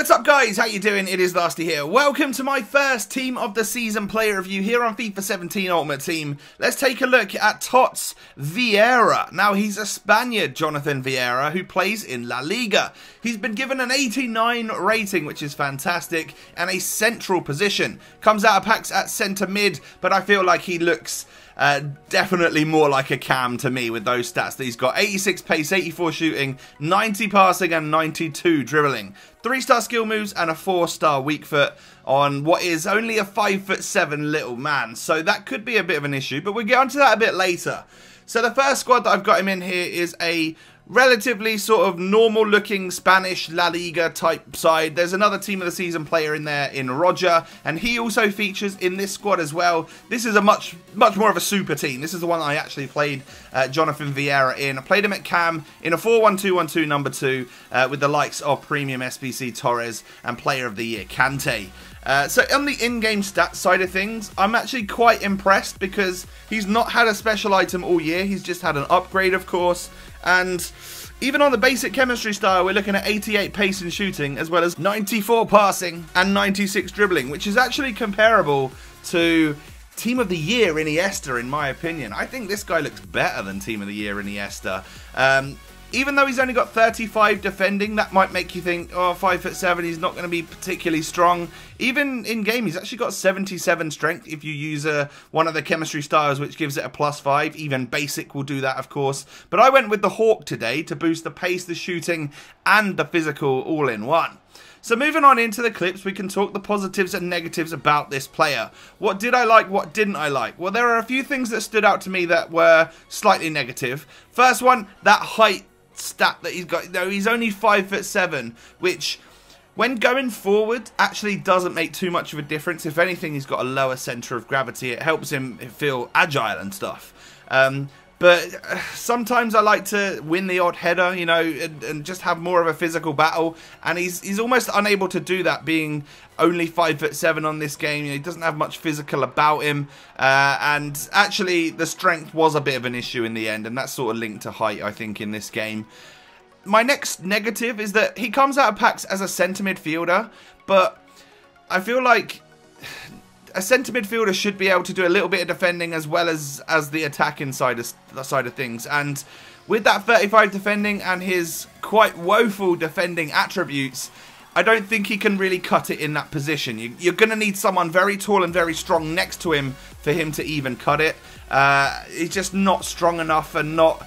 What's up guys, how you doing? It is Lasty here. Welcome to my first Team of the Season player review here on FIFA 17 Ultimate Team. Let's take a look at TOTS Vieira. Now he's a Spaniard, Jonathan Vieira, who plays in La Liga. He's been given an 89 rating, which is fantastic, and a central position. Comes out of packs at centre mid, but I feel like he looks definitely more like a Cam to me with those stats that he's got. 86 pace, 84 shooting, 90 passing and 92 dribbling. 3-star skill moves and a 4-star weak foot on what is only a 5'7" little man. So that could be a bit of an issue, but we'll get onto that a bit later. So the first squad that I've got him in here is a relatively sort of normal looking Spanish La Liga type side. There's another Team of the Season player in there in Roger, and he also features in this squad as well. This is a much more of a super team. This is the one I actually played Jonathan Vieira in. I played him at Cam in a 4-1-2-1-2 number 2 with the likes of Premium SBC Torres and Player of the Year Kante. So on the in-game stats side of things, I'm actually quite impressed because he's not had a special item all year. He's just had an upgrade, of course. And even on the basic chemistry style, we're looking at 88 pace and shooting, as well as 94 passing and 96 dribbling, which is actually comparable to Team of the Year Iniesta, in my opinion. I think this guy looks better than Team of the Year Iniesta. Even though he's only got 35 defending, that might make you think, oh, 5'7", he's not going to be particularly strong. Even in game, he's actually got 77 strength if you use one of the chemistry styles, which gives it a +5. Even basic will do that, of course. But I went with the Hawk today to boost the pace, the shooting, and the physical all in one. So moving on into the clips, we can talk the positives and negatives about this player. What did I like, what didn't I like? Well, there are a few things that stood out to me that were slightly negative. First one, that height stat that he's got. No, he's only 5'7", which when going forward actually doesn't make too much of a difference. If anything, he's got a lower center of gravity. It helps him feel agile and stuff. But sometimes I like to win the odd header, you know, and just have more of a physical battle. And he's almost unable to do that, being only 5'7" on this game. You know, he doesn't have much physical about him. And actually, the strength was a bit of an issue in the end. And that's sort of linked to height, I think, in this game. My next negative is that he comes out of packs as a centre midfielder. But I feel like a centre midfielder should be able to do a little bit of defending as well as the attacking side of things. And with that 35 defending and his quite woeful defending attributes, I don't think he can really cut it in that position. You're going to need someone very tall and very strong next to him for him to even cut it. He's just not strong enough and not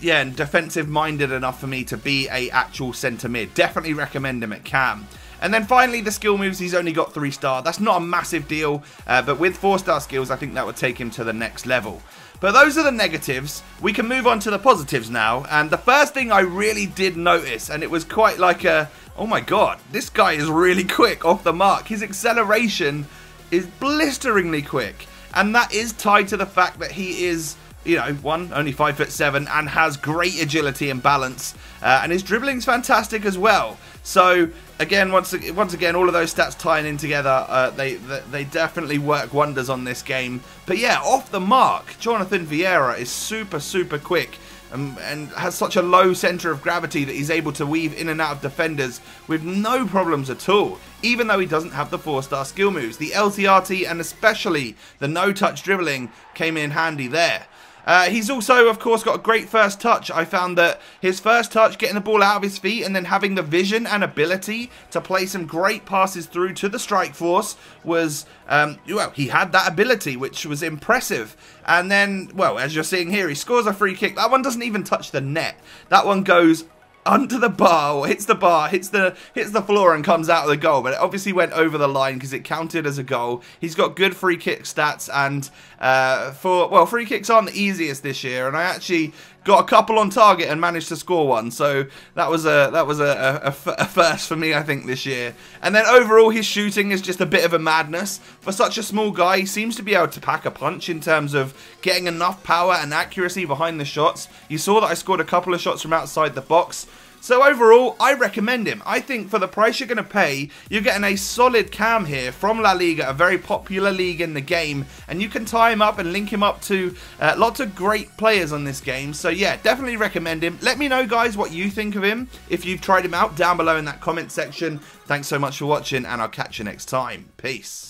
defensive minded enough for me to be a actual centre mid. Definitely recommend him at Cam. And then finally, the skill moves, he's only got 3-star. That's not a massive deal, but with 4-star skills, I think that would take him to the next level. But those are the negatives. We can move on to the positives now. And the first thing I really did notice, and it was quite like a, oh my god, this guy is really quick off the mark. His acceleration is blisteringly quick. And that is tied to the fact that he is, you know, only 5'7" and has great agility and balance. And his dribbling's fantastic as well. So again, once again, all of those stats tying in together, they definitely work wonders on this game. But yeah, off the mark, Jonathan Vieira is super quick and has such a low center of gravity that he's able to weave in and out of defenders with no problems at all, even though he doesn't have the 4-star skill moves. The LTRT and especially the no-touch dribbling came in handy there. He's also, of course, got a great first touch. I found that his first touch, getting the ball out of his feet and then having the vision and ability to play some great passes through to the strike force was, well, he had that ability, which was impressive. And then, well, as you're seeing here, he scores a free kick. That one doesn't even touch the net. That one goes under the bar, or hits the bar, hits the floor and comes out of the goal. But it obviously went over the line because it counted as a goal. He's got good free kick stats, and free kicks aren't the easiest this year, and I actually got a couple on target and managed to score one. So that was a first for me, I think, this year. And then overall, his shooting is just a bit of a madness. For such a small guy, he seems to be able to pack a punch in terms of getting enough power and accuracy behind the shots. You saw that I scored a couple of shots from outside the box. So overall, I recommend him. I think for the price you're going to pay, you're getting a solid cam here from La Liga, a very popular league in the game, and you can tie him up and link him up to lots of great players on this game. So yeah, definitely recommend him. Let me know, guys, what you think of him if you've tried him out down below in that comment section. Thanks so much for watching, and I'll catch you next time. Peace.